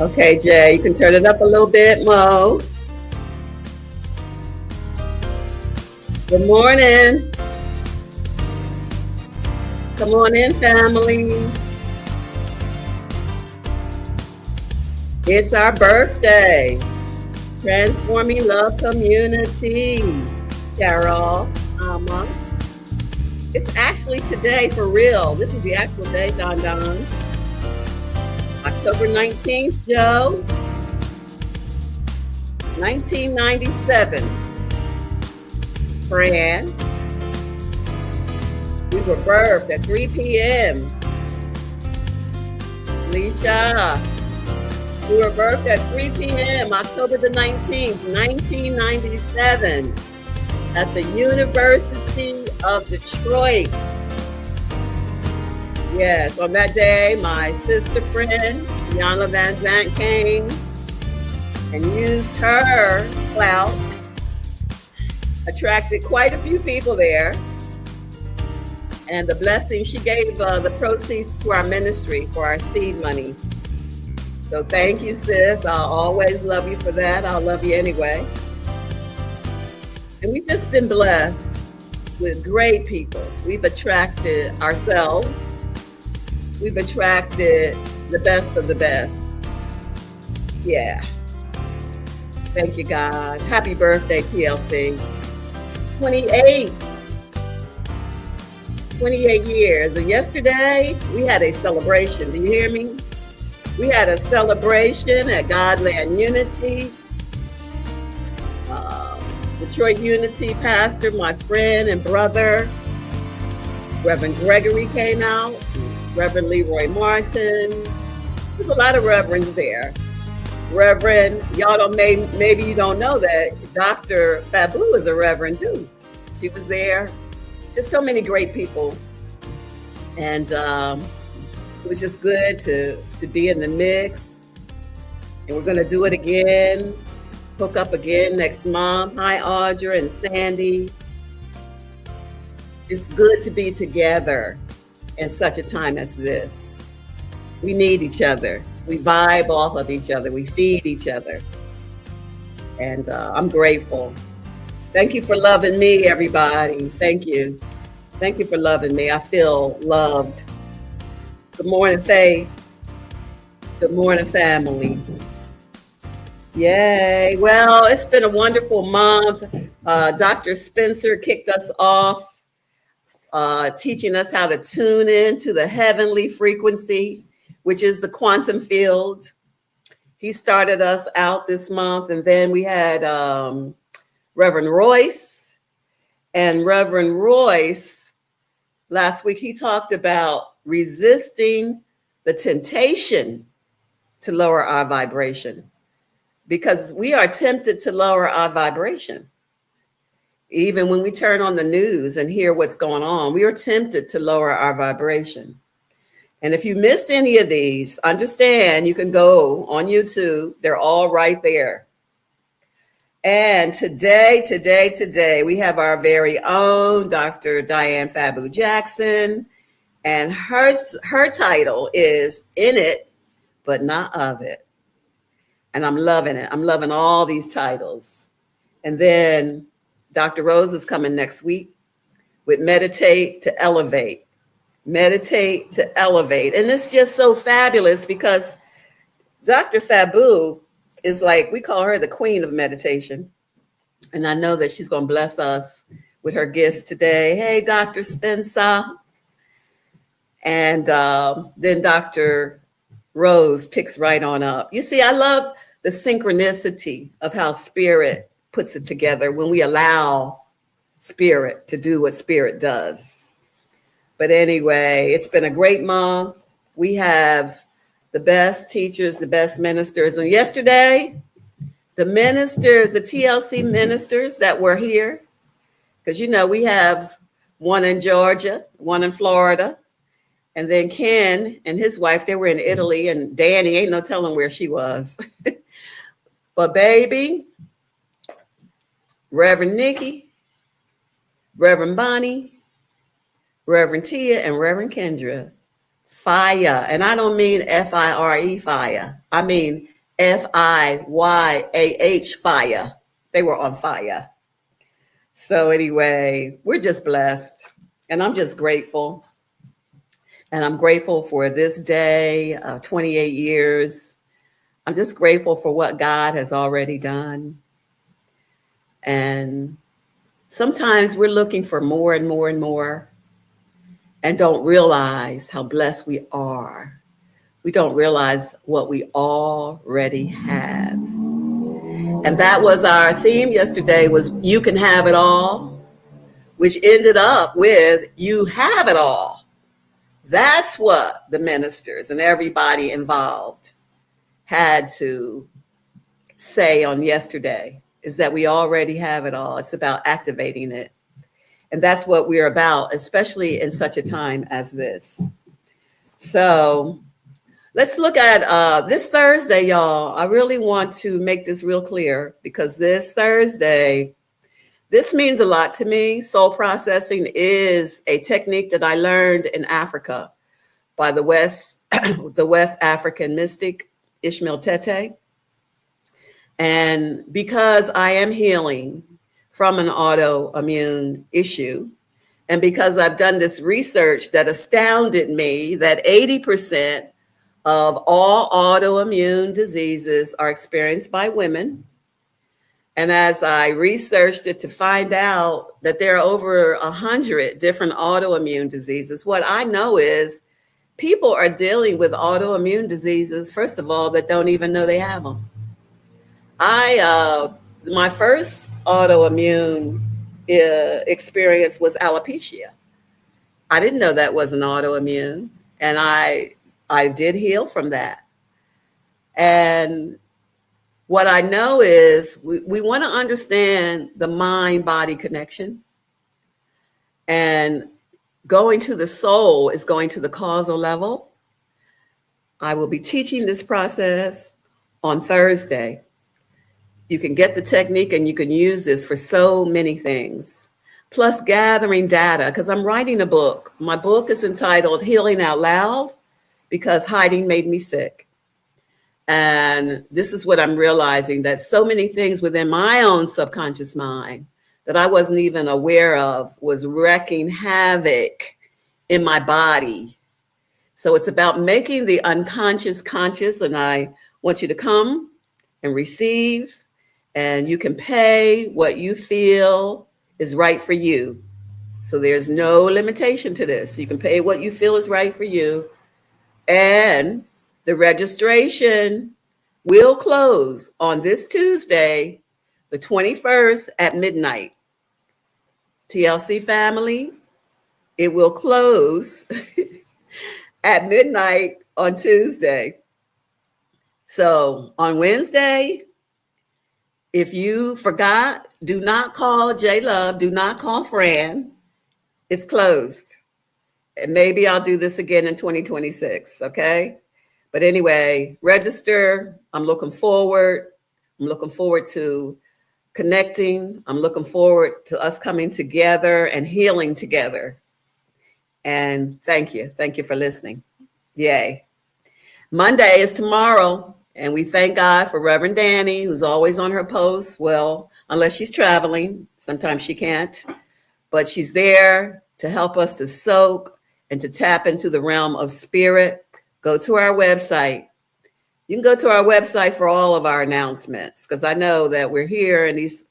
Okay, Jay, you can turn it up a little bit, Mo. Good morning. Come on in, family. It's our birthday. Transforming Love Community. Carol, it's actually today for real. This is the actual day, Don Don. October 19th, Joe. 1997. Fran. We were birthed at 3 p.m. Leisha. We were birthed at 3 p.m. October the 19th, 1997 at the University of Detroit. Yes, on that day, my sister friend, Yana Van Zant, came and used her clout, attracted quite a few people there. And the blessing, she gave the proceeds to our ministry for our seed money. So thank you, sis. I'll always love you for that. I'll love you anyway. And we've just been blessed with great people. We've attracted ourselves. We've attracted the best of the best. Yeah. Thank you, God. Happy birthday, TLC. 28 years. And yesterday, we had a celebration. Do you hear me? We had a celebration at Godland Unity. Detroit Unity pastor, my friend and brother, Reverend Gregory came out. Reverend Leroy Martin. There's a lot of reverends there. Reverend, y'all don't, maybe you don't know that Dr. Fabu is a reverend too. She was there. Just so many great people. And it was just good to be in the mix. And we're going to do it again. Hook up again next month. Hi, Audra and Sandy. It's good to be together in such a time as this. We need each other. We vibe off of each other. We feed each other. And I'm grateful. Thank you for loving me, everybody. Thank you. Thank you for loving me. I feel loved. Good morning, Faith. Good morning, family. Yay. Well, it's been a wonderful month. Dr. Spencer kicked us off, teaching us how to tune in to the heavenly frequency, which is the quantum field. He started us out this month. And then we had Reverend Royce. And Reverend Royce, last week, he talked about resisting the temptation to lower our vibration, because we are tempted to lower our vibration. Even when we turn on the news and hear what's going on, we are tempted to lower our vibration. And if you missed any of these, understand you can go on YouTube. They're all right there. And today, we have our very own Dr. Diane Fabu Jackson. And her title is In It, But Not Of It. And I'm loving it. I'm loving all these titles. And then Dr. Rose is coming next week with Meditate to Elevate. Meditate to Elevate. And it's just so fabulous because Dr. Fabu is like, we call her the queen of meditation. And I know that she's going to bless us with her gifts today. Hey, Dr. Spencer. And then Dr. Rose picks right on up. You see, I love the synchronicity of how Spirit puts it together when we allow Spirit to do what Spirit does. But anyway, it's been a great month. We have the best teachers, the best ministers. And yesterday, the ministers, the TLC ministers that were here, because, you know, we have one in Georgia, one in Florida. And then Ken and his wife, they were in Italy, and Danny, ain't no telling where she was. But baby, Reverend Nikki, Reverend Bonnie, Reverend Tia, and Reverend Kendra fire. And I don't mean Fire fire. I mean Fiyah fire. They were on fire. So anyway, we're just blessed. And I'm just grateful. And I'm grateful for this day, 28 years. I'm just grateful for what God has already done. And sometimes we're looking for more and more and more and don't realize how blessed we are. We don't realize what we already have. And that was our theme yesterday, was you can have it all, which ended up with you have it all. That's what the ministers and everybody involved had to say on yesterday, is that we already have it all. It's about activating it. And that's what we're about, especially in such a time as this. So let's look at this Thursday, y'all. I really want to make this real clear, because this Thursday, this means a lot to me. Soul processing is a technique that I learned in Africa by the West African mystic Ishmael Tete. And because I am healing from an autoimmune issue, and because I've done this research that astounded me that 80% of all autoimmune diseases are experienced by women. And as I researched it to find out that there are over 100 different autoimmune diseases, what I know is people are dealing with autoimmune diseases, first of all, that don't even know they have them. My first autoimmune experience was alopecia. I didn't know that was an autoimmune, and I did heal from that. And what I know is we want to understand the mind-body connection, and going to the soul is going to the causal level. I will be teaching this process on Thursday. You can get the technique and you can use this for so many things. Plus gathering data, because I'm writing a book. My book is entitled Healing Out Loud, because hiding made me sick. And this is what I'm realizing, that so many things within my own subconscious mind that I wasn't even aware of was wreaking havoc in my body. So it's about making the unconscious conscious. And I want you to come and receive, and you can pay what you feel is right for you. So there's no limitation to this. You can pay what you feel is right for you. And the registration will close on this Tuesday, the 21st at midnight. TLC family, it will close at midnight on Tuesday. So on Wednesday, if you forgot, do not call J Love, do not call Fran. It's closed. And maybe I'll do this again in 2026, okay? But anyway, register. I'm looking forward. I'm looking forward to connecting. I'm looking forward to us coming together and healing together. And thank you. Thank you for listening. Yay. Monday is tomorrow. And we thank God for Reverend Danny, who's always on her posts. Well, unless she's traveling, sometimes she can't, but she's there to help us to soak and to tap into the realm of spirit. Go to our website. You can go to our website for all of our announcements, because I know that we're here and these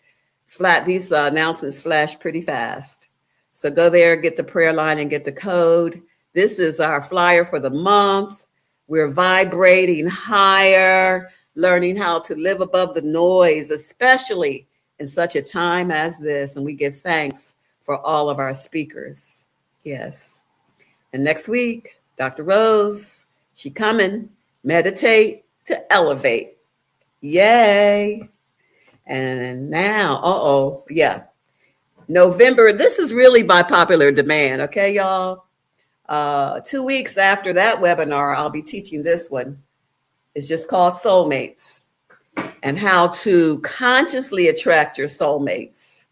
announcements flash pretty fast. So go there, get the prayer line and get the code. This is our flyer for the month. We're vibrating higher, learning how to live above the noise, especially in such a time as this. And we give thanks for all of our speakers. Yes. And next week, Dr. Rose, she coming, meditate to elevate. Yay. And now, November, this is really by popular demand. Okay, y'all. 2 weeks after that webinar, I'll be teaching this one. It's just called Soulmates, and how to consciously attract your soulmates.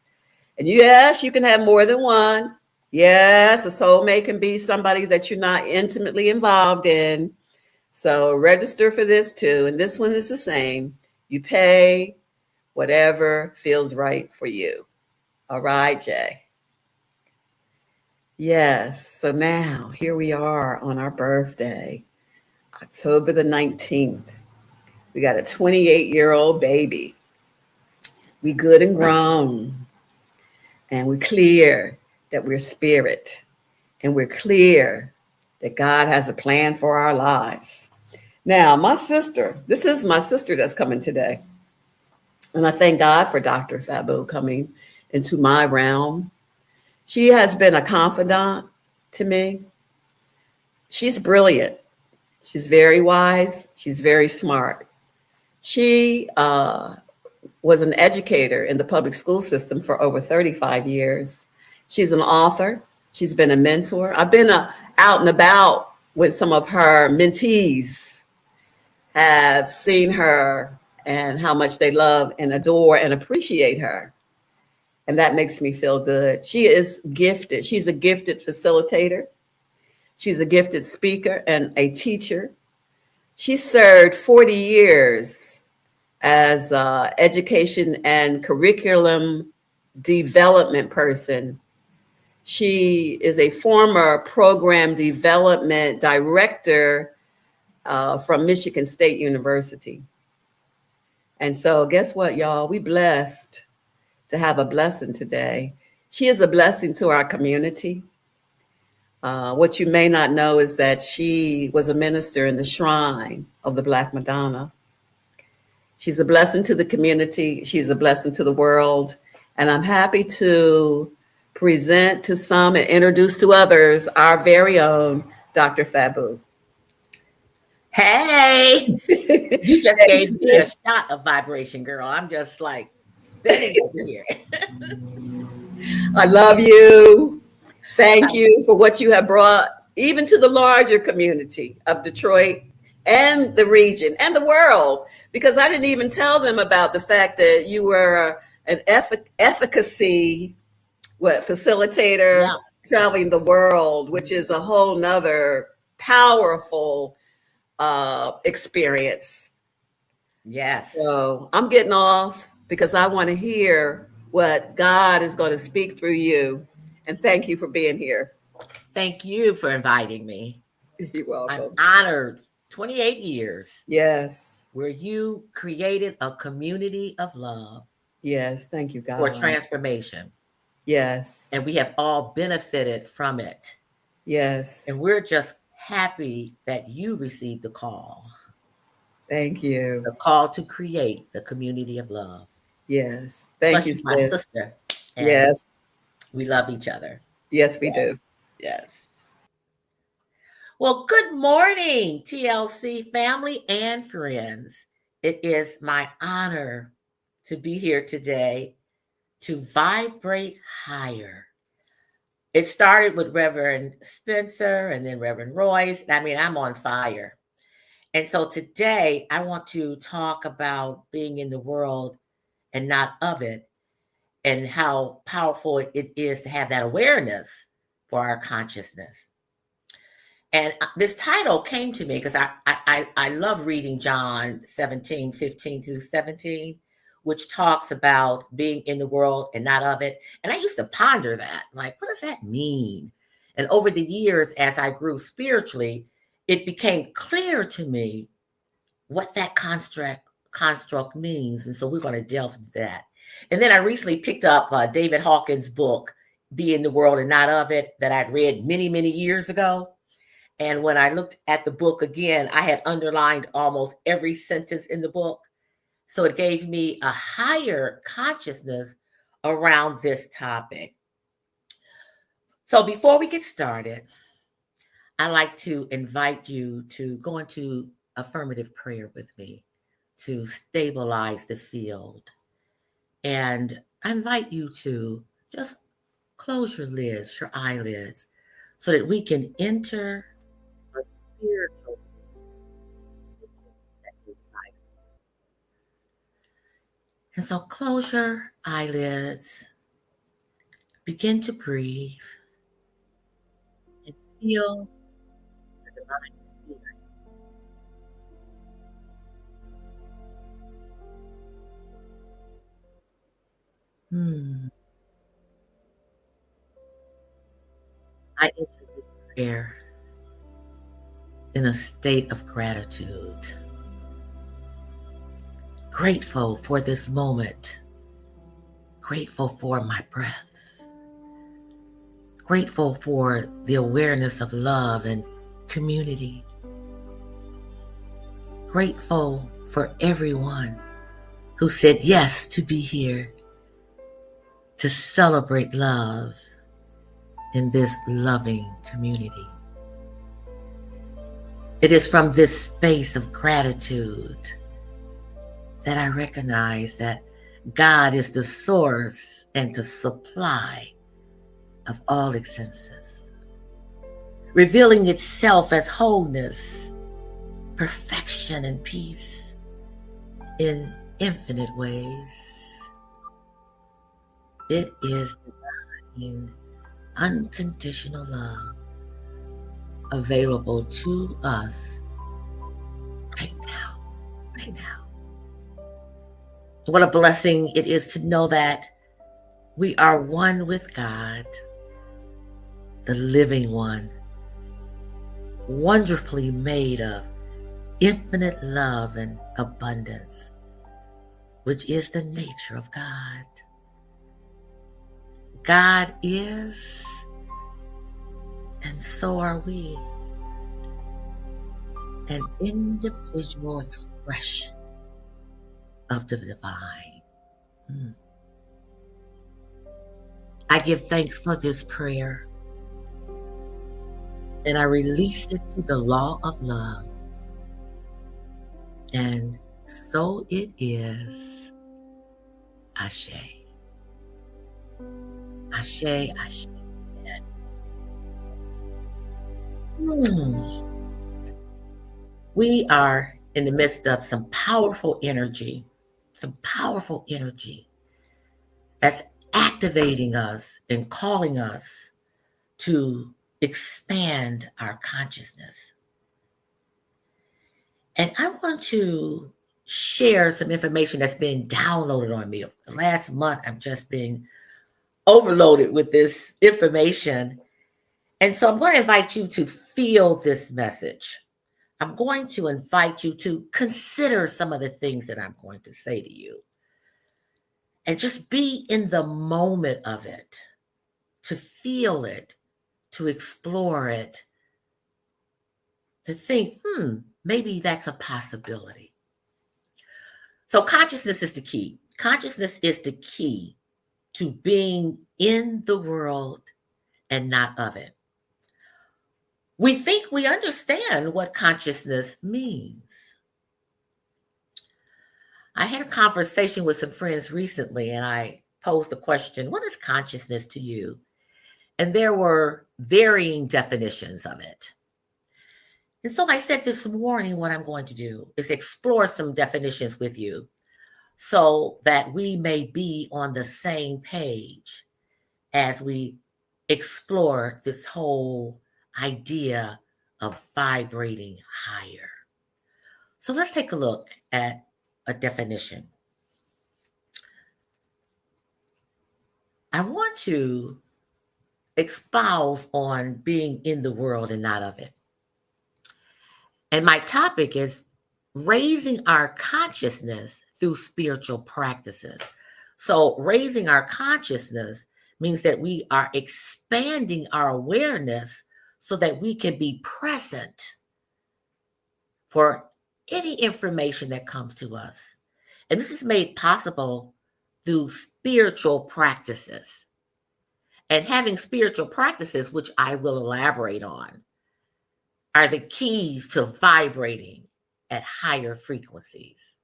And yes, you can have more than one. Yes, a soulmate can be somebody that you're not intimately involved in. So register for this too. And this one is the same. You pay whatever feels right for you. All right, Jay. Yes. So now here we are on our birthday, October the 19th. We got a 28-year-old baby. We good and grown. And we're clear that we're spirit. And we're clear that God has a plan for our lives. Now, my sister, this is my sister that's coming today. And I thank God for Dr. Fabu coming into my realm. She has been a confidant to me. She's brilliant. She's very wise. She's very smart. She was an educator in the public school system for over 35 years. She's an author. She's been a mentor. I've been out and about with some of her mentees, have seen her and how much they love and adore and appreciate her. And that makes me feel good. She is gifted. She's a gifted facilitator. She's a gifted speaker and a teacher. She served 40 years as education and curriculum development person. She is a former program development director from Michigan State University. And so guess what, y'all? We blessed to have a blessing today. She is a blessing to our community. What you may not know is that she was a minister in the shrine of the Black Madonna. She's a blessing to the community. She's a blessing to the world. And I'm happy to present to some and introduce to others our very own Dr. Fabu. Hey, you just gave me a shot of vibration, girl. I'm just like spinning over here. I love you. Thank you for what you have brought, even to the larger community of Detroit and the region and the world, because I didn't even tell them about the fact that you were an efficacy facilitator Yeah. traveling the world, which is a whole nother powerful experience. Yes. So I'm getting off because I want to hear what God is going to speak through you. And thank you for being here. Thank you for inviting me. You're I'm welcome. honored. 28 years Yes. where you created a community of love Yes. Thank you, for God. transformation. Yes. And we have all benefited from it. And Yes. we're just happy that you received Thank you. the call to create the community of love. Yes. Thank Plus, you, you're my sis. sister, and Yes. we love each other. Yes, we Yes. do. Yes. Well, good morning, TLC family and friends. It is my honor to be here today to vibrate higher. It started with Reverend Spencer and then Reverend Royce. I mean, I'm on fire. And so today I want to talk about being in the world and not of it, and how powerful it is to have that awareness for our consciousness. And this title came to me because I love reading John 17:15-17, which talks about being in the world and not of it. And I used to ponder that, like, what does that mean? And over the years, as I grew spiritually, it became clear to me what that construct means. And so we're going to delve into that. And then I recently picked up David Hawkins' book, Be in the World and Not of It, that I'd read many, many years ago. And when I looked at the book again, I had underlined almost every sentence in the book. So it gave me a higher consciousness around this topic. So before we get started, I'd like to invite you to go into affirmative prayer with me to stabilize the field. And I invite you to just close your eyelids, so that we can enter a spiritual that's inside. And so close your eyelids, begin to breathe. feel the divine spirit. I enter this prayer in a state of gratitude, grateful for this moment, grateful for my breath, grateful for the awareness of love and community, grateful for everyone who said yes to be here to celebrate love in this loving community. It is from this space of gratitude that I recognize that God is the source and the supply of all existence, revealing itself as wholeness, perfection, and peace in infinite ways. It is divine, unconditional love available to us right now, right now. What a blessing it is to know that we are one with God, the living one, wonderfully made of infinite love and abundance, which is the nature of God. God is, and so are we, an individual expression of the divine. I give thanks for this prayer, and I release it to the law of love. And so it is. Ashe. Ashe, ashe. We are in the midst of some powerful energy that's activating us and calling us to expand our consciousness. And I want to share some information that's been downloaded on me. The last month, I've just been overloaded with this information. And so I'm going to invite you to feel this message. I'm going to invite you to consider some of the things that I'm going to say to you. And just be in the moment of it, to feel it, to explore it, to think, maybe that's a possibility. So consciousness is the key. Consciousness is the key to being in the world and not of it. We think we understand what consciousness means. I had a conversation with some friends recently, and I posed the question, what is consciousness to you? And there were varying definitions of it. And so I said this morning, what I'm going to do is explore some definitions with you so that we may be on the same page as we explore this whole idea of vibrating higher. So let's take a look at a definition. I want to espouse on being in the world and not of it. And my topic is raising our consciousness through spiritual practices. So raising our consciousness means that we are expanding our awareness so that we can be present for any information that comes to us. And this is made possible through spiritual practices. And having spiritual practices, which I will elaborate on, are the keys to vibrating at higher frequencies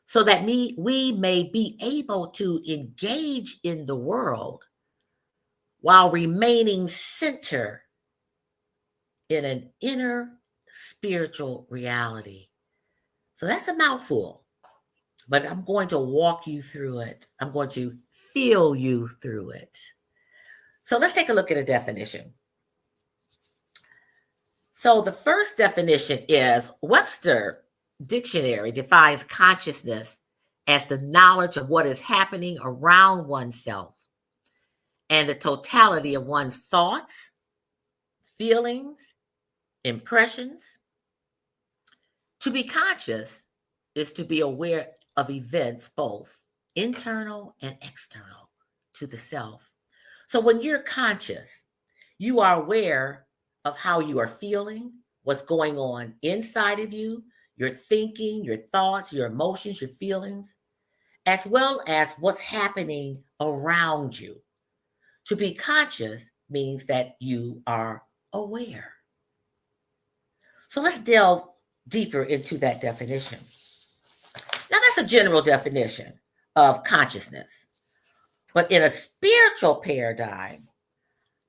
so that we may be able to engage in the world while remaining centered in an inner spiritual reality. So that's a mouthful, but I'm going to walk you through it. I'm going to feel you through it. So let's take a look at a definition. So the first definition is Webster Dictionary defines consciousness as the knowledge of what is happening around oneself and the totality of one's thoughts, feelings, impressions. To be conscious is to be aware of events, both internal and external to the self. So when you're conscious, you are aware of how you are feeling, what's going on inside of you, your thinking, your thoughts, your emotions, your feelings, as well as what's happening around you. To be conscious means that you are aware. So let's delve deeper into that definition. Now, that's a general definition of consciousness. But in a spiritual paradigm,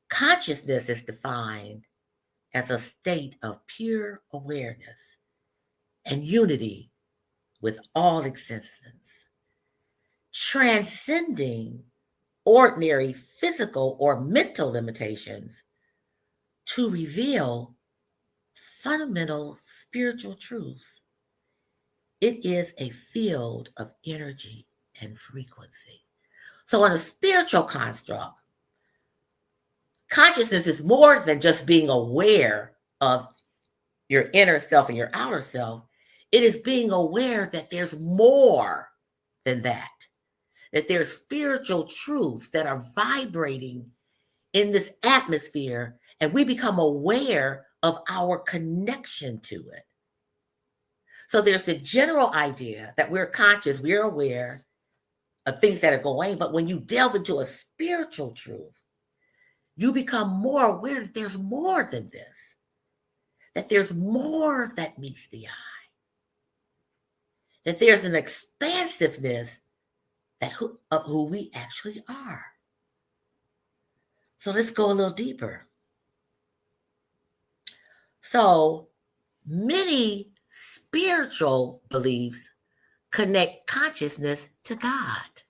consciousness is defined as a state of pure awareness and unity with all existence, transcending ordinary physical or mental limitations to reveal fundamental spiritual truths. It is a field of energy and frequency. So in a spiritual construct, consciousness is more than just being aware of your inner self and your outer self. It is being aware that there's more than that there's spiritual truths that are vibrating in this atmosphere, and we become aware of our connection to it. So there's the general idea that we're conscious, we're aware of things that are going, but when you delve into a spiritual truth, you become more aware that there's more than this, that there's more that meets the eye, that there's an expansiveness of who we actually are. So let's go a little deeper. So many spiritual beliefs connect consciousness to God.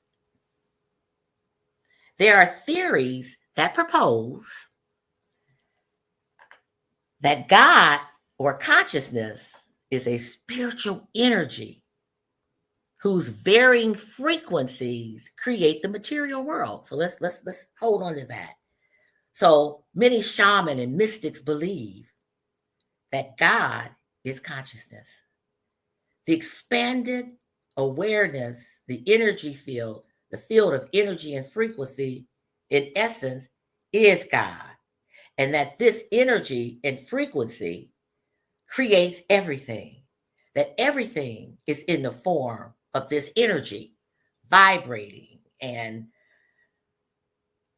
There are theories that propose that God or consciousness is a spiritual energy whose varying frequencies create the material world. So let's hold on to that. So many shamans and mystics believe that God is consciousness. The expanded awareness, the energy field, the field of energy and frequency, in essence, is God. And that this energy and frequency creates everything. That everything is in the form of this energy, vibrating and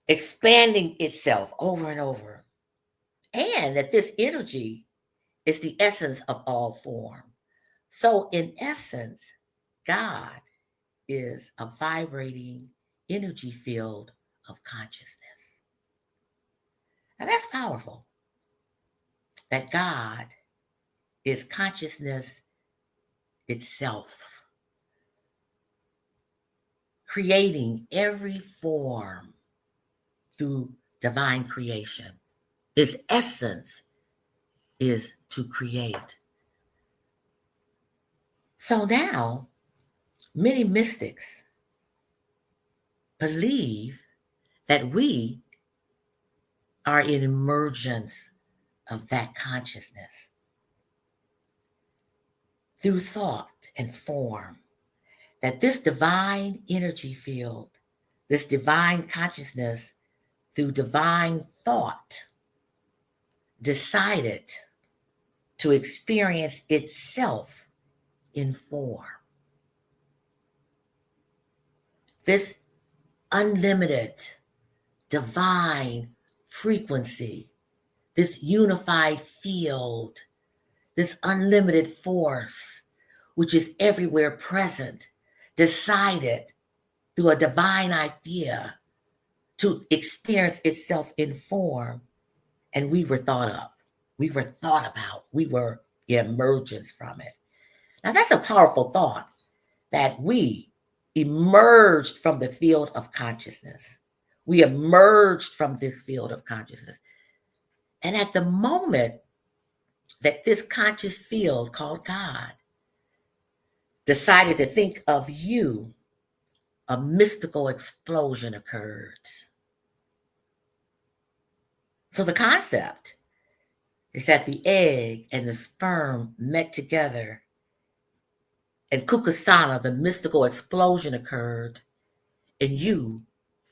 expanding itself over and over. And that this energy is the essence of all form. So in essence, God is a vibrating energy field of consciousness. Now that's powerful. That God is consciousness itself, creating every form through divine creation. His essence is to create. So now, many mystics believe that we are in emergence of that consciousness through thought and form, that this divine energy field, this divine consciousness through divine thought decided to experience itself in form. This unlimited divine frequency, this unified field, this unlimited force, which is everywhere present, decided through a divine idea to experience itself in form. And we were thought up. We were thought about. We were emergence from it. Now that's a powerful thought, that we emerged from the field of consciousness. We emerged from this field of consciousness. And at the moment that this conscious field called God decided to think of you, a mystical explosion occurred. So the concept is that the egg and the sperm met together, and Kukasana, the mystical explosion occurred, and you,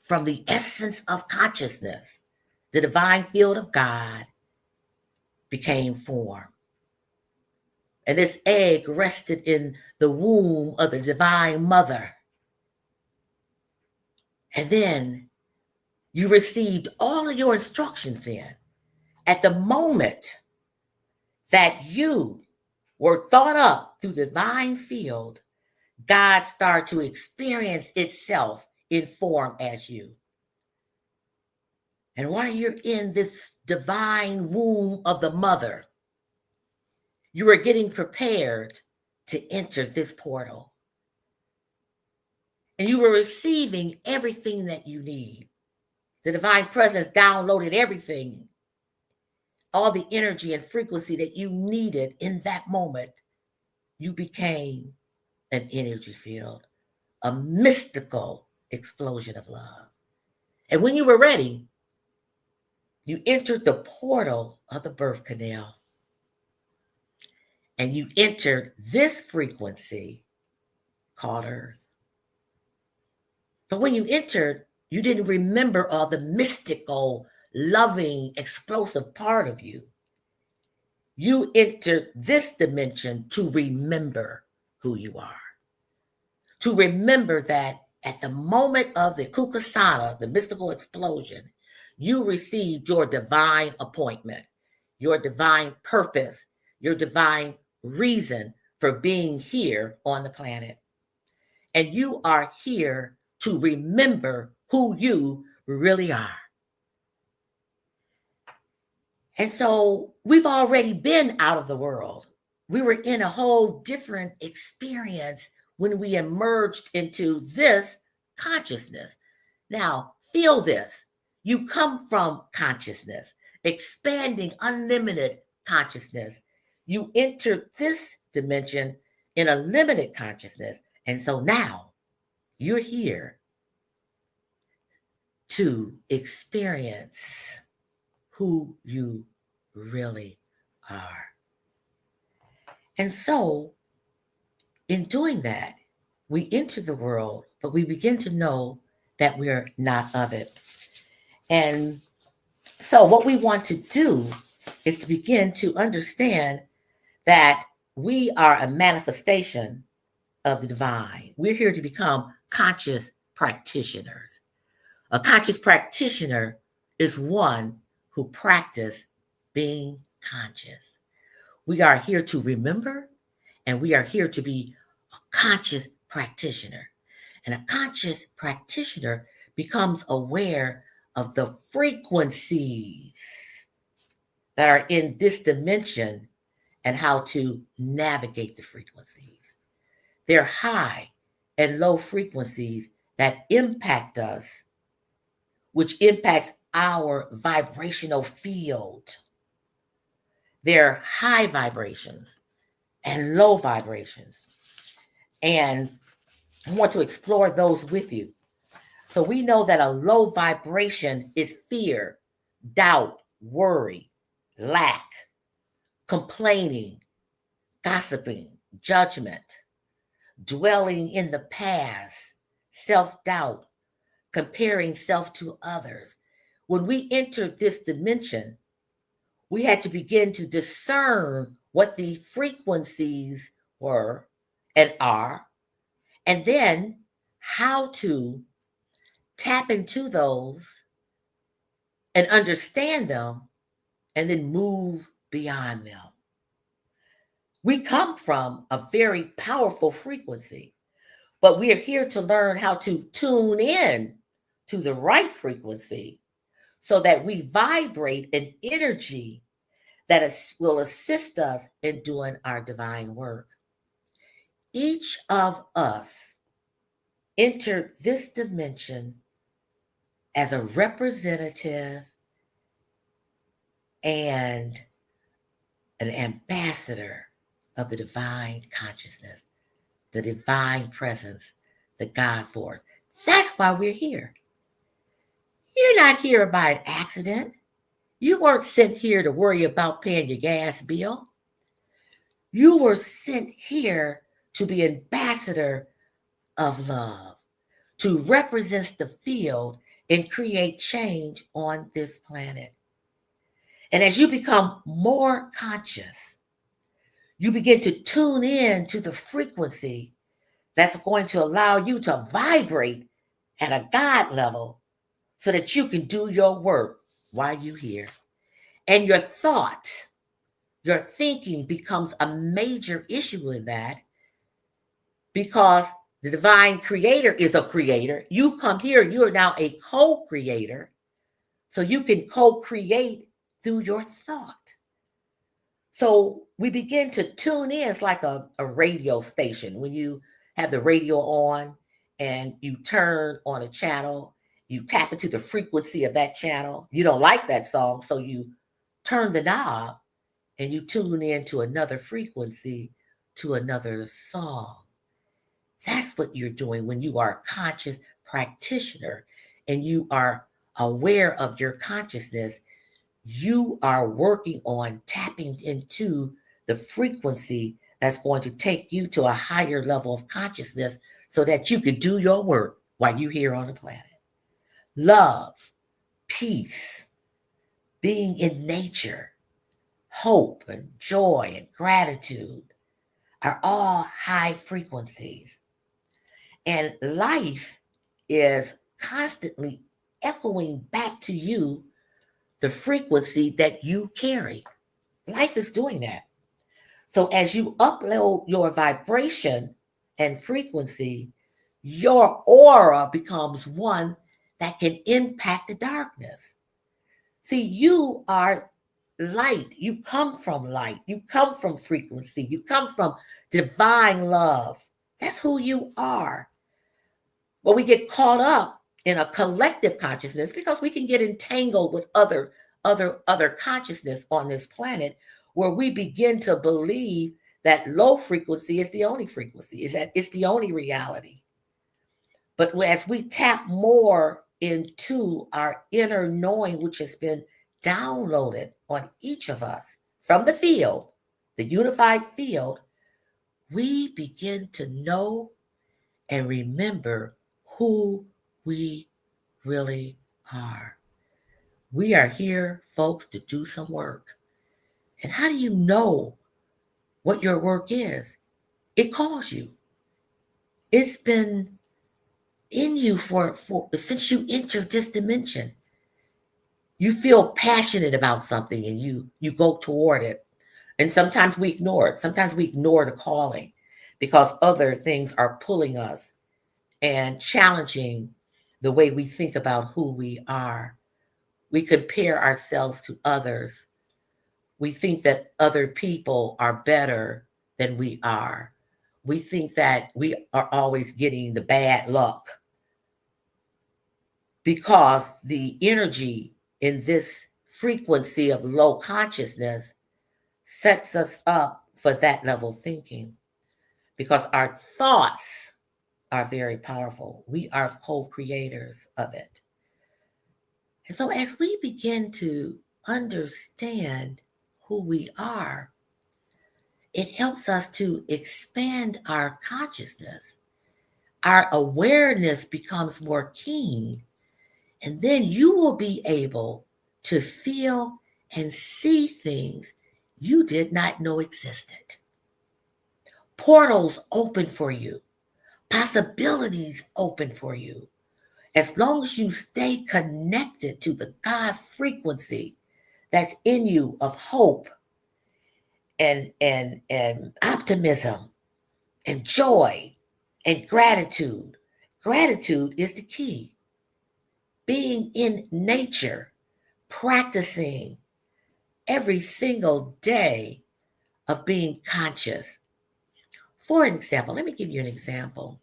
from the essence of consciousness, the divine field of God, became form. And this egg rested in the womb of the divine mother. And then you received all of your instructions then. At the moment that you were thought up through the divine field, God started to experience itself in form as you. And while you're in this divine womb of the mother, you are getting prepared to enter this portal. And you were receiving everything that you need. The divine presence downloaded everything, all the energy and frequency that you needed in that moment. You became an energy field, a mystical explosion of love. And when you were ready, you entered the portal of the birth canal. And you entered this frequency called Earth. But when you entered, you didn't remember all the mystical, loving, explosive part of you. You entered this dimension to remember who you are. To remember that at the moment of the Kukasana, the mystical explosion, you received your divine appointment, your divine purpose, your divine reason for being here on the planet. And you are here to remember who you really are. And so we've already been out of the world. We were in a whole different experience when we emerged into this consciousness. Now, feel this. You come from consciousness, expanding unlimited consciousness. You enter this dimension in a limited consciousness. And so now you're here to experience who you really are. And so, in doing that, we enter the world, but we begin to know that we're not of it. And so, what we want to do is to begin to understand that we are a manifestation of the divine. We're here to become conscious practitioners. A conscious practitioner is one who practices being conscious. We are here to remember, and we are here to be a conscious practitioner. And a conscious practitioner becomes aware of the frequencies that are in this dimension and how to navigate the frequencies. They're high and low frequencies that impact us, which impacts our vibrational field. There are high vibrations and low vibrations. And I want to explore those with you. So we know that a low vibration is fear, doubt, worry, lack, complaining, gossiping, judgment, dwelling in the past, self-doubt, comparing self to others. When we entered this dimension, we had to begin to discern what the frequencies were and are, and then how to tap into those and understand them, and then move beyond them. We come from a very powerful frequency, but we are here to learn how to tune in to the right frequency so that we vibrate an energy that will assist us in doing our divine work. Each of us entered this dimension as a representative and an ambassador of the divine consciousness, the divine presence, the God force. That's why we're here. You're not here by an accident. You weren't sent here to worry about paying your gas bill. You were sent here to be ambassador of love, to represent the field and create change on this planet. And as you become more conscious, you begin to tune in to the frequency that's going to allow you to vibrate at a God level so that you can do your work while you're here. And your thoughts, your thinking becomes a major issue in that, because the divine creator is a creator. You come here, you are now a co-creator. So you can co-create through your thought. So we begin to tune in. It's like a radio station. When you have the radio on and you turn on a channel, you tap into the frequency of that channel. You don't like that song, so you turn the knob and you tune in to another frequency, to another song. That's what you're doing when you are a conscious practitioner and you are aware of your consciousness. You are working on tapping into the frequency that's going to take you to a higher level of consciousness so that you can do your work while you're here on the planet. Love, peace, being in nature, hope and joy and gratitude are all high frequencies. And life is constantly echoing back to you the frequency that you carry. Life is doing that. So as you upload your vibration and frequency, your aura becomes one that can impact the darkness. See, you are light. You come from light. You come from frequency. You come from divine love. That's who you are. But we get caught up in a collective consciousness because we can get entangled with other consciousness on this planet, where we begin to believe that low frequency is the only frequency, is that it's the only reality. But as we tap more into our inner knowing, which has been downloaded on each of us from the field, the unified field, we begin to know and remember who we really are. We are here, folks, to do some work. And how do you know what your work is? It calls you. It's been in you for since you entered this dimension. You feel passionate about something and you go toward it. And sometimes we ignore it. Sometimes we ignore the calling because other things are pulling us and challenging the way we think about who we are. We compare ourselves to others. We think that other people are better than we are. We think that we are always getting the bad luck because the energy in this frequency of low consciousness sets us up for that level of thinking, because our thoughts are very powerful. We are co-creators of it. And so as we begin to understand who we are, it helps us to expand our consciousness. Our awareness becomes more keen, and then you will be able to feel and see things you did not know existed. Portals open for you. Possibilities open for you. As long as you stay connected to the God frequency that's in you of hope and optimism and joy and gratitude. Gratitude is the key. Being in nature, practicing every single day of being conscious. For an example, let me give you an example.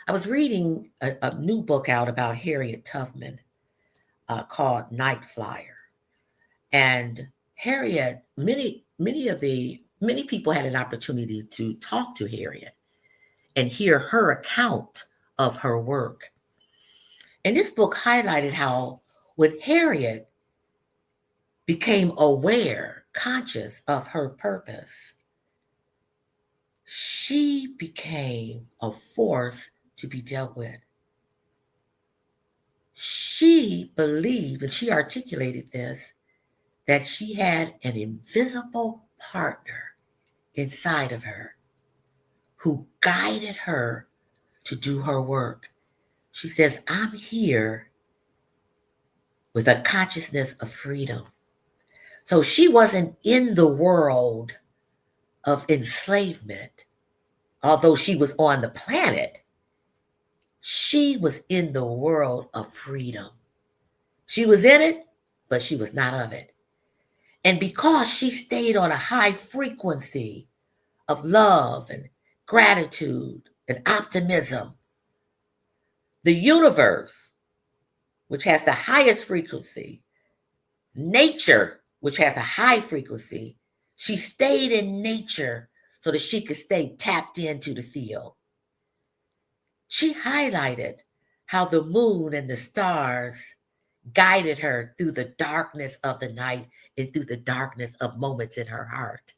I was reading a new book out about Harriet Tubman called Night Flyer. And Harriet, many people had an opportunity to talk to Harriet and hear her account of her work. And this book highlighted how when Harriet became aware, conscious of her purpose, she became a force to be dealt with. She believed, and she articulated this, that she had an invisible partner inside of her who guided her to do her work. She says, I'm here with a consciousness of freedom. So she wasn't in the world of enslavement, although she was on the planet. She was in the world of freedom. She was in it, but she was not of it. And because she stayed on a high frequency of love and gratitude and optimism, the universe, which has the highest frequency, nature, which has a high frequency, she stayed in nature so that she could stay tapped into the field. She highlighted how the moon and the stars guided her through the darkness of the night and through the darkness of moments in her heart.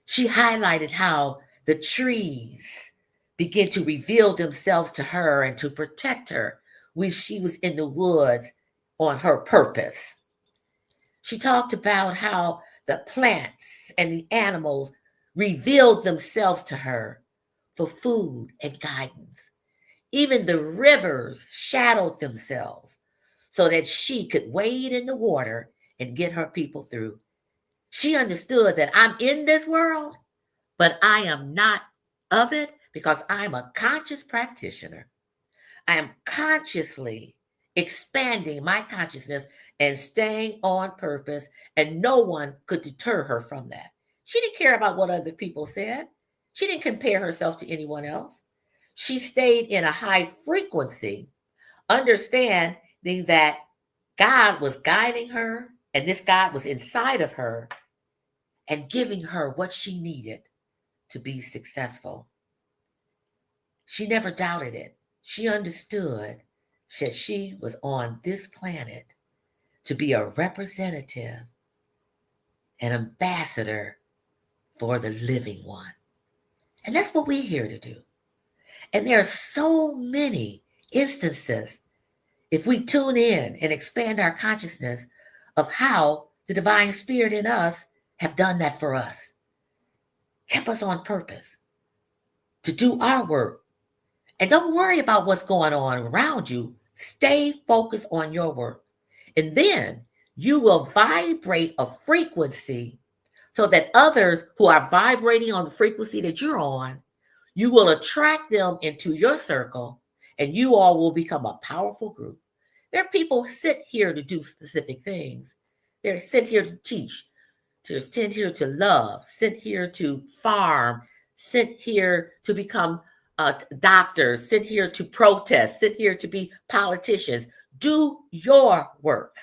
She highlighted how the trees began to reveal themselves to her and to protect her when she was in the woods on her purpose. She talked about how the plants and the animals revealed themselves to her for food and guidance. Even the rivers shadowed themselves so that she could wade in the water and get her people through. She understood that I'm in this world, but I am not of it because I'm a conscious practitioner. I am consciously expanding my consciousness and staying on purpose, and no one could deter her from that. She didn't care about what other people said. She didn't compare herself to anyone else. She stayed in a high frequency, understanding that God was guiding her, and this God was inside of her and giving her what she needed to be successful. She never doubted it. She understood that she was on this planet to be a representative, an ambassador for the living one. And that's what we're here to do. And there are so many instances, if we tune in and expand our consciousness, of how the divine spirit in us have done that for us, kept us on purpose to do our work. And don't worry about what's going on around you. Stay focused on your work. And then you will vibrate a frequency so that others who are vibrating on the frequency that you're on, you will attract them into your circle, and you all will become a powerful group. There are people who sit here to do specific things. They're sit here to teach, to sit here to love, sit here to farm, sit here to become doctors, sit here to protest, sit here to be politicians. Do your work.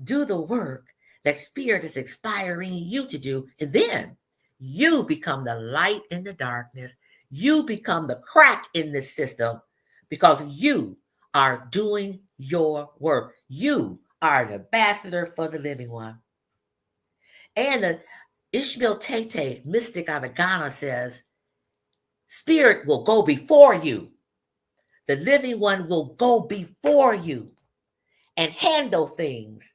Do the work that Spirit is inspiring you to do. And then you become the light in the darkness. You become the crack in the system because you are doing your work. You are an ambassador for the living one. And the Ishmael Tete, mystic out of Ghana, says, Spirit will go before you. The living one will go before you and handle things.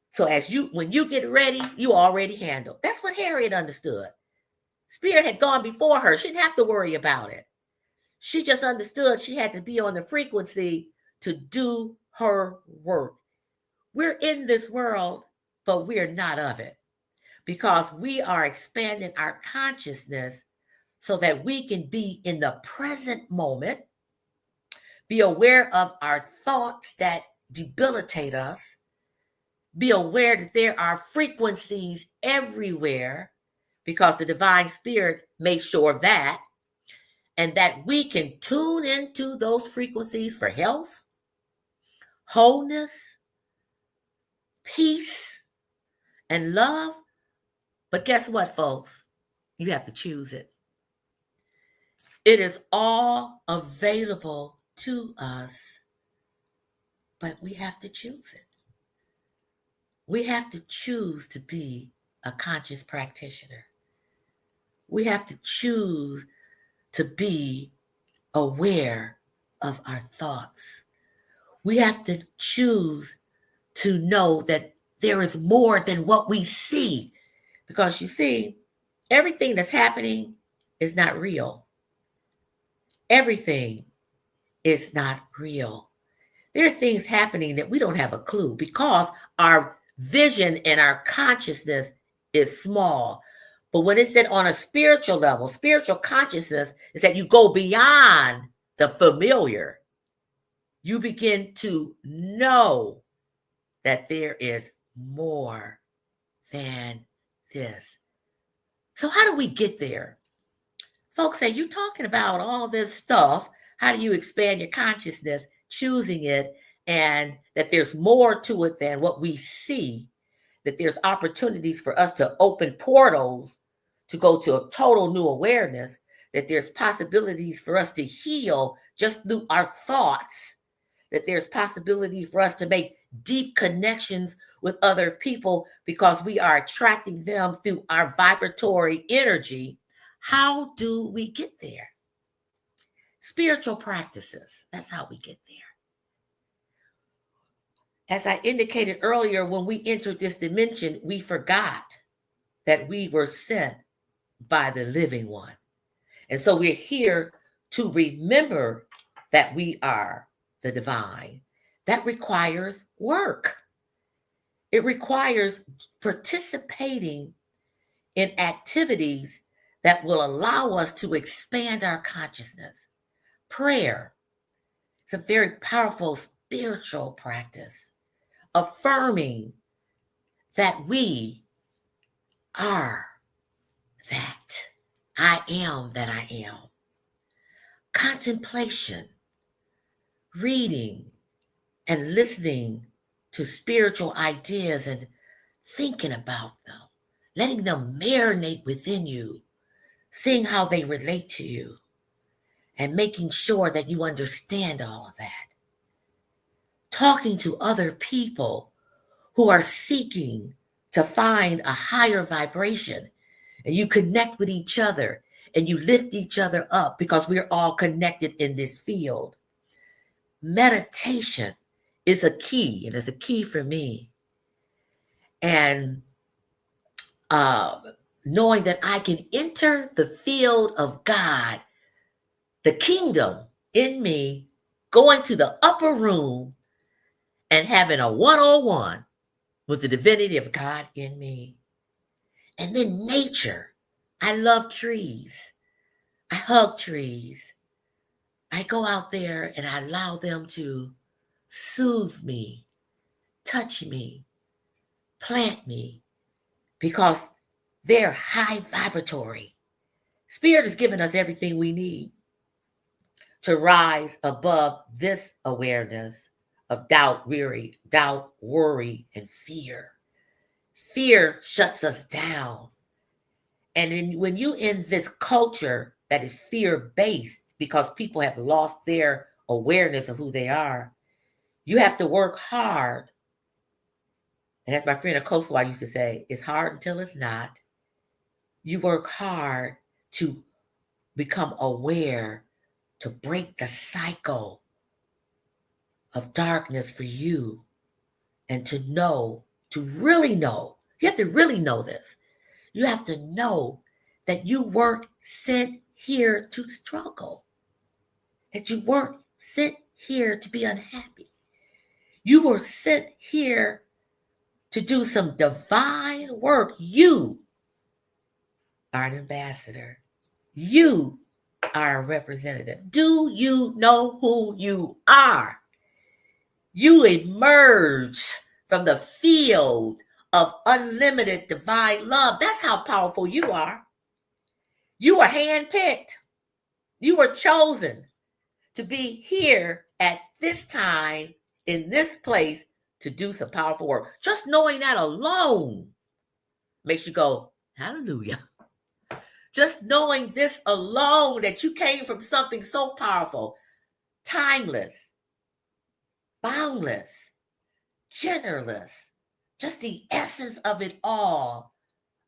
So when you get ready, you already handle. That's what Harriet understood. Spirit had gone before her. She didn't have to worry about it. She just understood she had to be on the frequency to do her work. We're in this world, but we're not of it because we are expanding our consciousness so that we can be in the present moment, be aware of our thoughts that debilitate us, be aware that there are frequencies everywhere because the divine spirit made sure of that, and that we can tune into those frequencies for health, wholeness, peace, and love. But guess what, folks? You have to choose it. It is all available to us, but we have to choose it. We have to choose to be a conscious practitioner. We have to choose to be aware of our thoughts. We have to choose to know that there is more than what we see. Because you see, everything that's happening is not real. Everything is not real. There are things happening that we don't have a clue because our vision and our consciousness is small. But when it's said on a spiritual level, spiritual consciousness is that you go beyond the familiar. You begin to know that there is more than this. So how do we get there? Folks say, you're talking about all this stuff. How do you expand your consciousness, choosing it, and that there's more to it than what we see, that there's opportunities for us to open portals to go to a total new awareness, that there's possibilities for us to heal just through our thoughts, that there's possibility for us to make deep connections with other people because we are attracting them through our vibratory energy. How do we get there? Spiritual practices. That's how we get there. As I indicated earlier, when we entered this dimension, we forgot that we were sent by the living one. And so we're here to remember that we are the divine. That requires work. It requires participating in activities that will allow us to expand our consciousness. Prayer. It's a very powerful spiritual practice, affirming that we are that. I am that I am. Contemplation, reading and listening to spiritual ideas and thinking about them, letting them marinate within you, seeing how they relate to you, and making sure that you understand all of that. Talking to other people who are seeking to find a higher vibration, and you connect with each other and you lift each other up because we're all connected in this field. Meditation is a key, and it's a key for me. And knowing that I can enter the field of God, the kingdom in me, going to the upper room and having a one-on-one with the divinity of God in me. And then nature. I love trees. I hug trees. I go out there and I allow them to soothe me, touch me, plant me, because they're high vibratory. Spirit has given us everything we need to rise above this awareness of doubt, worry, and fear. Fear shuts us down. And when you in this culture that is fear-based, because people have lost their awareness of who they are, you have to work hard. And as my friend Akosua used to say, it's hard until it's not. You work hard to become aware, to break the cycle of darkness for you, and to know, to really know. You have to really know this. You have to know that you weren't sent here to struggle, that you weren't sent here to be unhappy. You were sent here to do some divine work. You are an ambassador. You are a representative. Do you know who you are? You emerge from the field of unlimited divine love. That's how powerful you are. You were handpicked. You were chosen to be here at this time, in this place, to do some powerful work. Just knowing that alone makes you go, hallelujah. Just knowing this alone, that you came from something so powerful, timeless, boundless, genderless, just the essence of it all,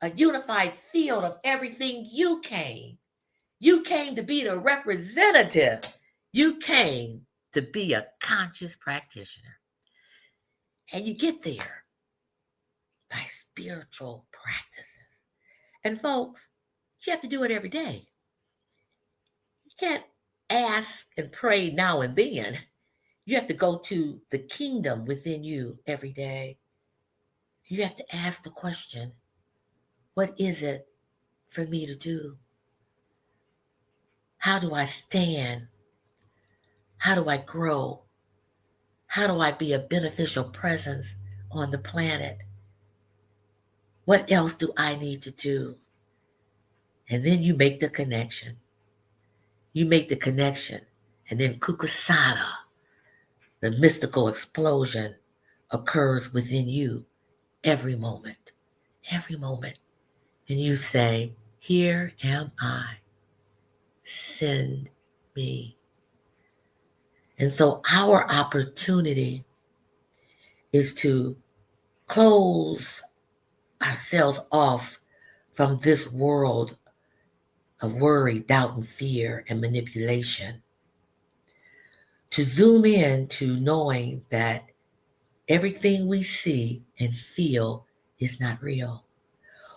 a unified field of everything you came. You came to be the representative. You came to be a conscious practitioner. And you get there by spiritual practices. And folks, you have to do it every day. You can't ask and pray now and then. You have to go to the kingdom within you every day. You have to ask the question, what is it for me to do? How do I stand? How do I grow? How do I be a beneficial presence on the planet? What else do I need to do? And then you make the connection. You make the connection, and then kukusada, the mystical explosion, occurs within you every moment. Every moment. And you say, here am I. Send me. And so our opportunity is to close ourselves off from this world of worry, doubt, and fear and manipulation. To zoom in to knowing that everything we see and feel is not real.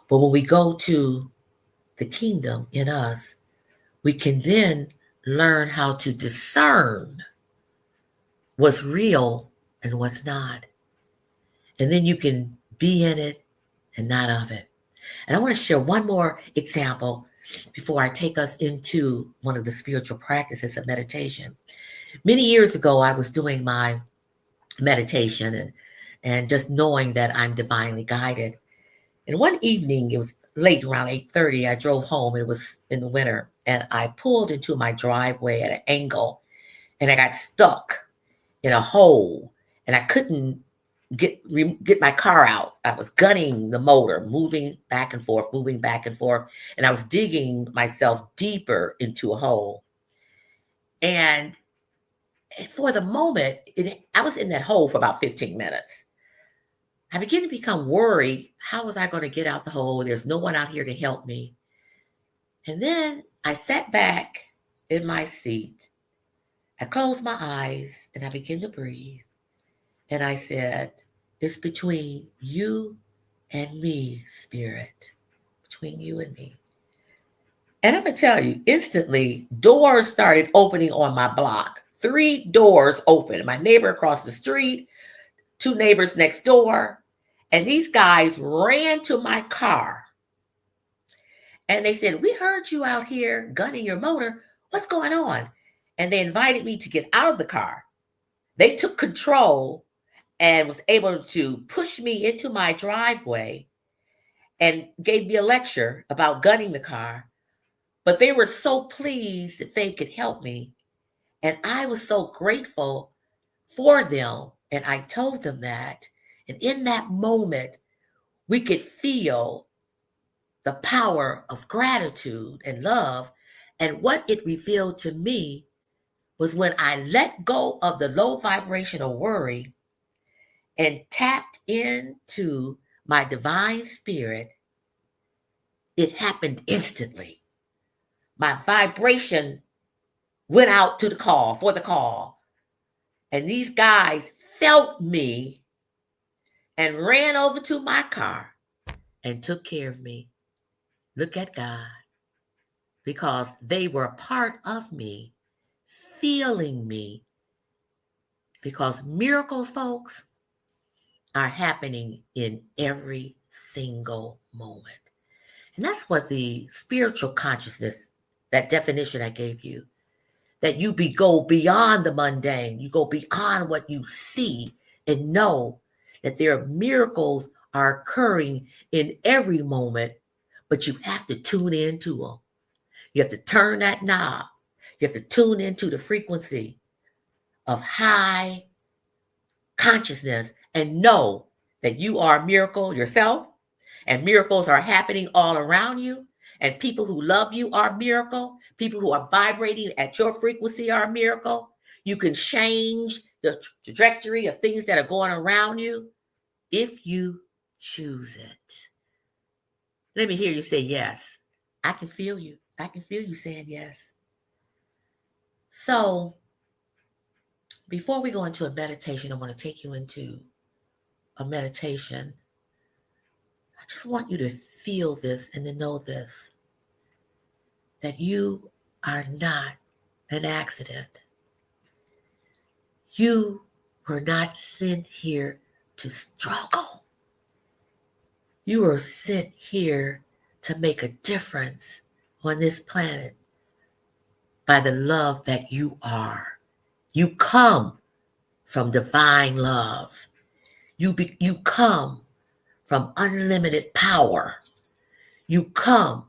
But when we go to the kingdom in us, we can then learn how to discern what's real and what's not. And then you can be in it and not of it. And I want to share one more example before I take us into one of the spiritual practices of meditation. Many years ago, I was doing my meditation and just knowing that I'm divinely guided. And one evening, it was late, around 8:30, I drove home. It was in the winter, and I pulled into my driveway at an angle, and I got stuck in a hole, and I couldn't get my car out. I was gunning the motor, moving back and forth, and I was digging myself deeper into a hole. And for the moment, I was in that hole for about 15 minutes. I began to become worried. How was I going to get out the hole? There's no one out here to help me. And then I sat back in my seat. I closed my eyes and I began to breathe. And I said, it's between you and me, Spirit. Between you and me. And I'm going to tell you, instantly, doors started opening on my block. 3 doors opened. My neighbor across the street, 2 neighbors next door. And these guys ran to my car. And they said, we heard you out here gunning your motor. What's going on? And they invited me to get out of the car. They took control and was able to push me into my driveway and gave me a lecture about gunning the car. But they were so pleased that they could help me. And I was so grateful for them. And I told them that. And in that moment, we could feel the power of gratitude and love. And what it revealed to me was when I let go of the low vibrational worry and tapped into my divine spirit, it happened instantly. My vibration went out to the call, for the call. And these guys felt me and ran over to my car and took care of me. Look at God. Because they were a part of me, feeling me. Because miracles, folks, are happening in every single moment. And that's what the spiritual consciousness, that definition I gave you, that you go beyond the mundane. You go beyond what you see and know that there are miracles are occurring in every moment, but you have to tune into them. You have to turn that knob. You have to tune into the frequency of high consciousness and know that you are a miracle yourself and miracles are happening all around you, and people who love you are a miracle, people who are vibrating at your frequency are a miracle. You can change the trajectory of things that are going around you if you choose it. Let me hear you say yes. I can feel you. I can feel you saying yes. So before we go into a meditation, I want to take you into a meditation. I just want you to feel this and to know this, that you are not an accident. You were not sent here to struggle. You were sent here to make a difference on this planet by the love that you are. You come from divine love. You come from unlimited power. You come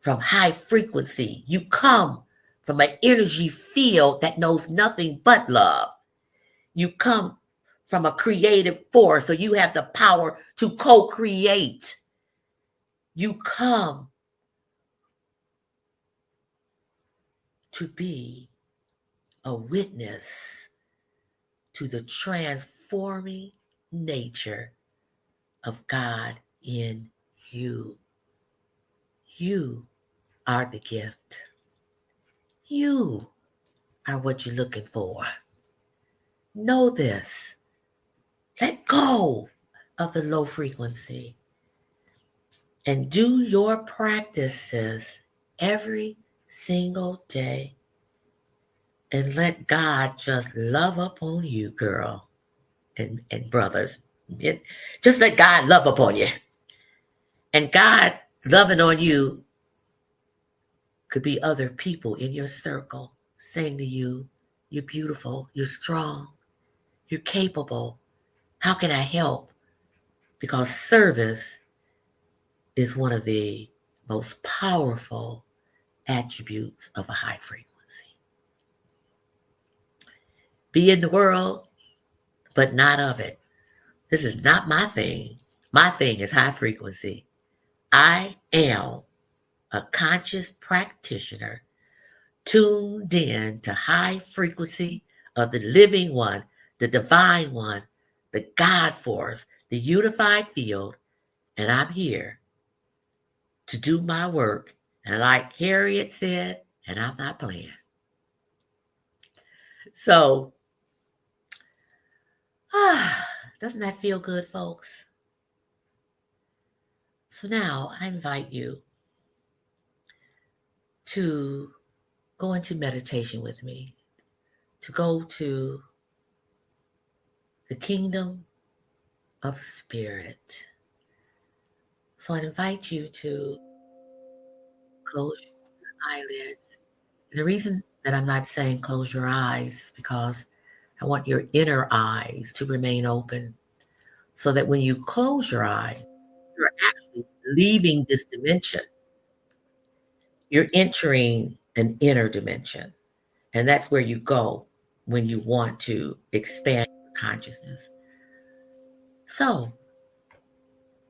from high frequency. You come from an energy field that knows nothing but love. You come from a creative force, so you have the power to co-create. You come to be a witness to the transforming nature of God in you. You are the gift. You are what you're looking for. Know this. Let go of the low frequency and do your practices every single day, and let God just love upon you, girl and brothers. Just let God love upon you. And God loving on you could be other people in your circle saying to you, you're beautiful, you're strong, you're capable. How can I help? Because service is one of the most powerful attributes of a high frequency. Be in the world, but not of it. This is not my thing. My thing is high frequency. I am a conscious practitioner tuned in to high frequency of the living one, the divine one, the God force, the unified field, and I'm here to do my work. And like Harriet said, and I'm not playing. So, doesn't that feel good, folks? So now I invite you to go into meditation with me, to go to the kingdom of spirit. So I invite you to close your eyelids. And the reason that I'm not saying close your eyes, because I want your inner eyes to remain open, so that when you close your eyes, you're actually leaving this dimension. You're entering an inner dimension. And that's where you go when you want to expand your consciousness. So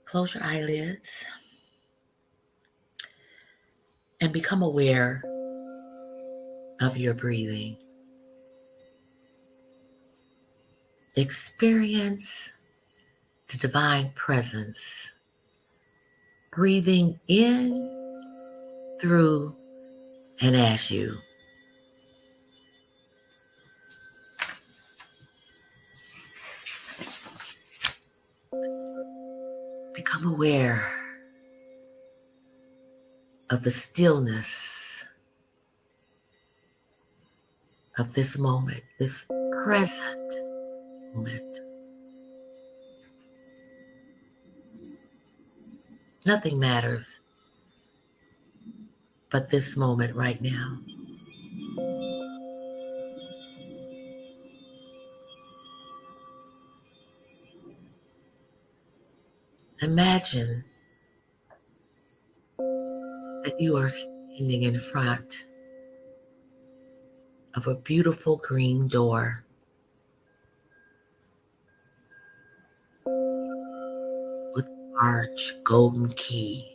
close your eyelids and become aware of your breathing. Experience the divine presence, breathing in, through, and as you. Become aware of the stillness of this moment, this present moment. Nothing matters but this moment right now. Imagine that you are standing in front of a beautiful green door with large golden key.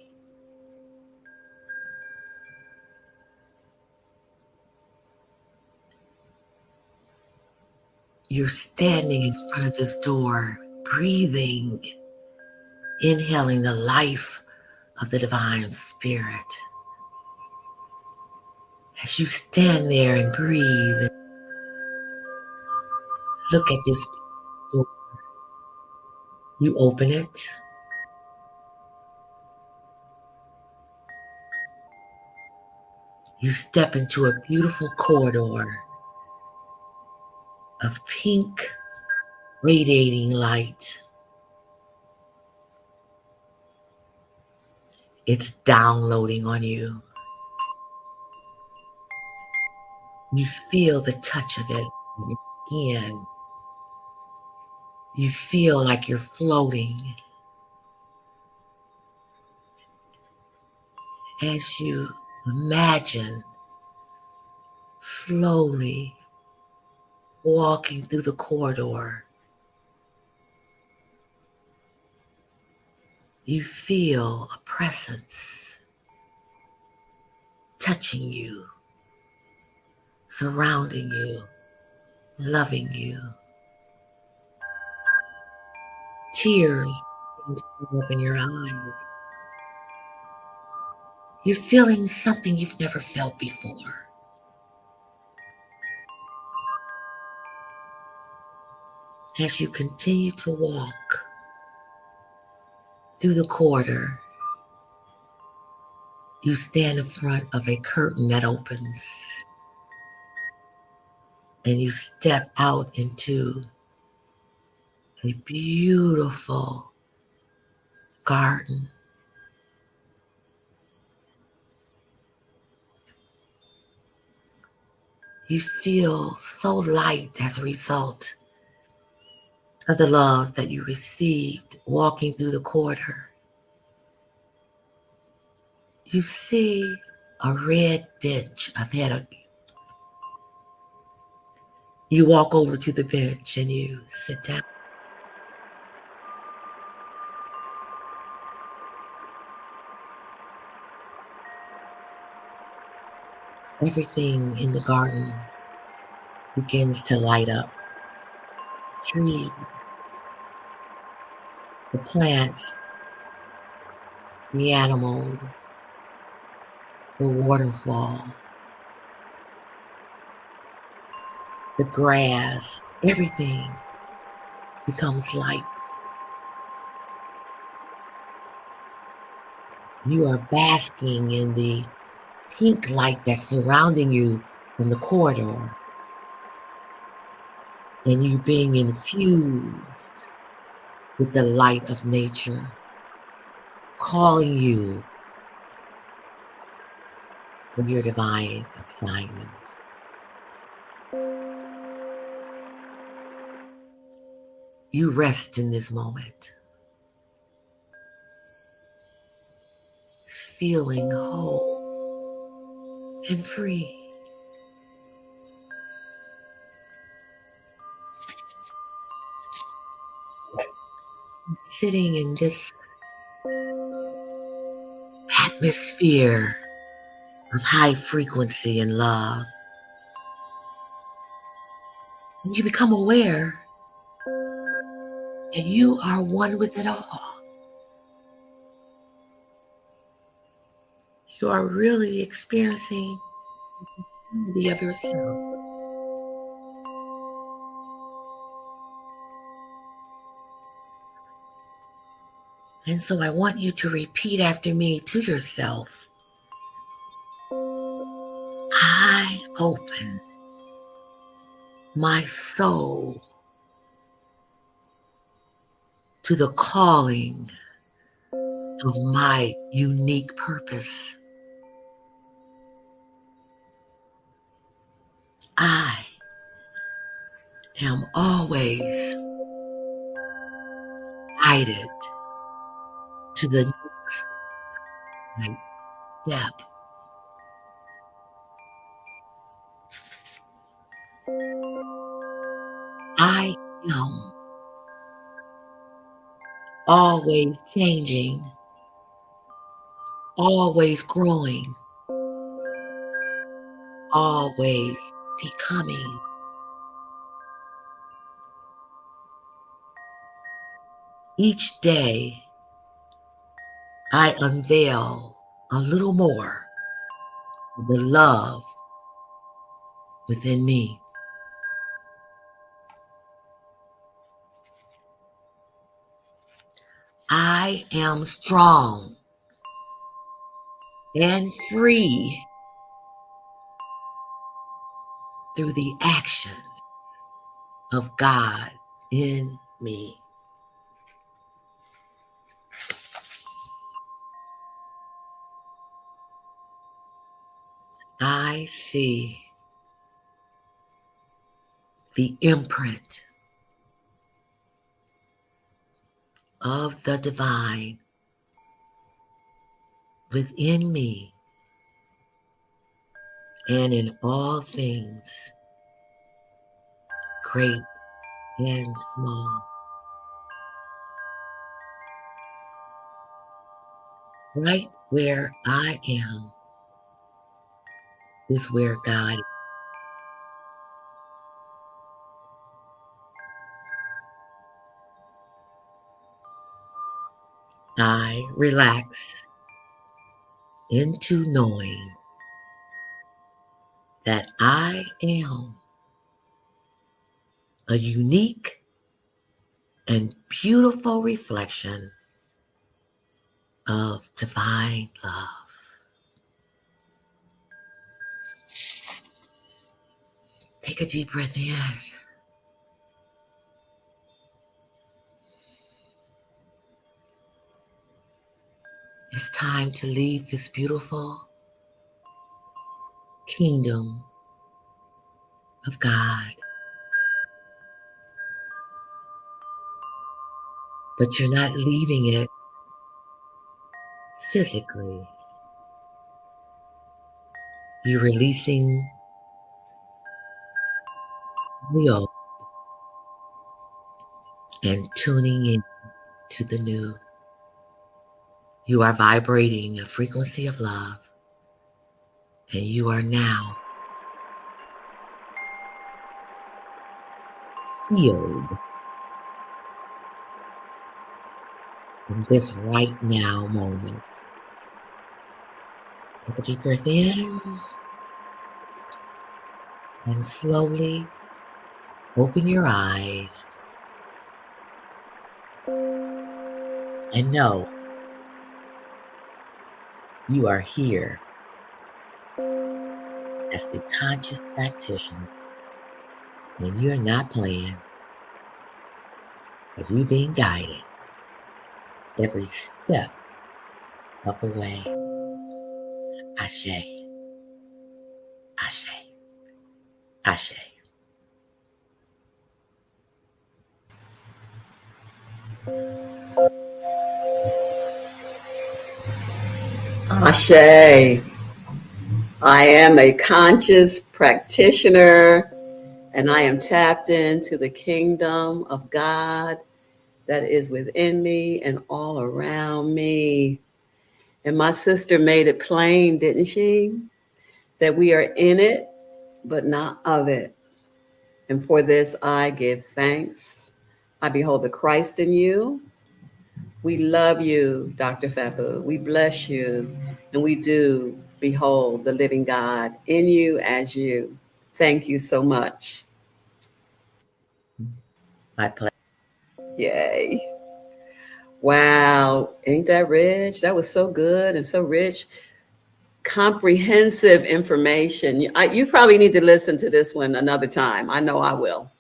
You're standing in front of this door, breathing, inhaling the life of the divine spirit. As you stand there and breathe, look at this door. You open it. You step into a beautiful corridor of pink, radiating light. It's downloading on you. You feel the touch of it on your skin. You feel like you're floating as you imagine slowly walking through the corridor. You feel a presence touching you, surrounding you, loving you. Tears come up in your eyes. You're feeling something you've never felt before. As you continue to walk through the corridor, you stand in front of a curtain that opens and you step out into a beautiful garden. You feel so light as a result of the love that you received walking through the corridor. You see a red bench ahead of you. You walk over to the bench and you sit down. Everything in the garden begins to light up. Trees, the plants, the animals, the waterfall, the grass, everything becomes light. You are basking in the pink light that's surrounding you from the corridor, and you being infused with the light of nature, calling you for your divine assignment. You rest in this moment, feeling whole and free. Sitting in this atmosphere of high frequency and love, and you become aware that you are one with it all. You are really experiencing the of yourself. And so I want you to repeat after me to yourself. I open my soul to the calling of my unique purpose. I am always guided to the next right step. I am always changing, always growing, always becoming. Each day, I unveil a little more of the love within me. I am strong and free through the actions of God in me. I see the imprint of the divine within me and in all things, great and small. Right where I am is where God is. I relax into knowing that I am a unique and beautiful reflection of divine love. Take a deep breath in. It's time to leave this beautiful kingdom of God. But you're not leaving it physically. You're releasing the old and tuning in to the new. You are vibrating a frequency of love, and you are now healed in this right now moment. Take a deep breath in and slowly open your eyes and know you are here as the conscious practitioner, and you're not playing, but you're being guided every step of the way. Ashe, Ashe, Ashe. Ashe. I am a conscious practitioner, and I am tapped into the kingdom of God that is within me and all around me. And my sister made it plain, didn't she? That we are in it, but not of it. And for this, I give thanks. I behold the Christ in you. We love you, Dr. Fabu. We bless you. And we do behold the living God in you as you. Thank you so much. My pleasure. Yay. Wow. Ain't that rich? That was so good and so rich. Comprehensive information. You probably need to listen to this one another time. I know I will.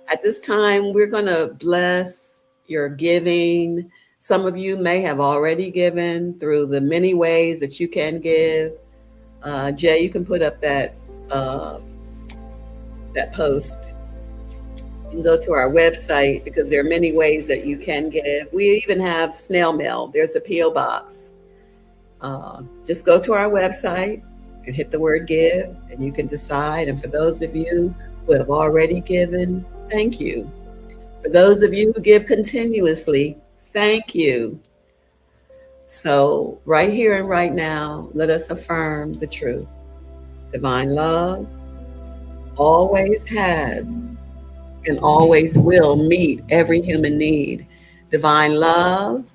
At this time, we're going to bless your giving. Some of you may have already given through the many ways that you can give. Jay, you can put up that post. You can go to our website because there are many ways that you can give. We even have snail mail. There's a P.O. box. Just go to our website and hit the word give, and you can decide. And for those of you who have already given, thank you. For those of you who give continuously, Thank you. So, right here and right now, let us affirm the truth. Divine love always has and always will meet every human need. Divine love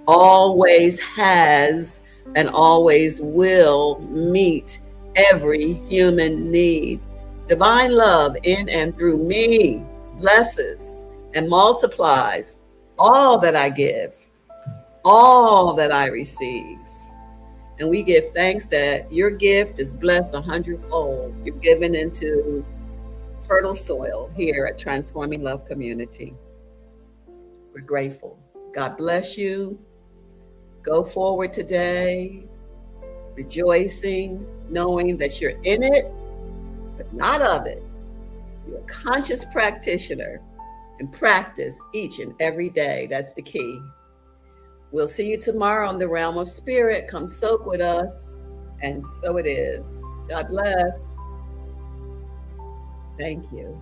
always has and always will meet every human need. Divine love in and through me blesses and multiplies all that I give, all that I receive. And we give thanks that your gift is blessed 100-fold. You're given into fertile soil here at Transforming Love Community. We're grateful. God bless you. Go forward today, rejoicing, knowing that you're in it, but not of it. You're a conscious practitioner and practice each and every day. That's the key. We'll see you tomorrow on the realm of spirit. Come soak with us. And so it is. God bless. Thank you.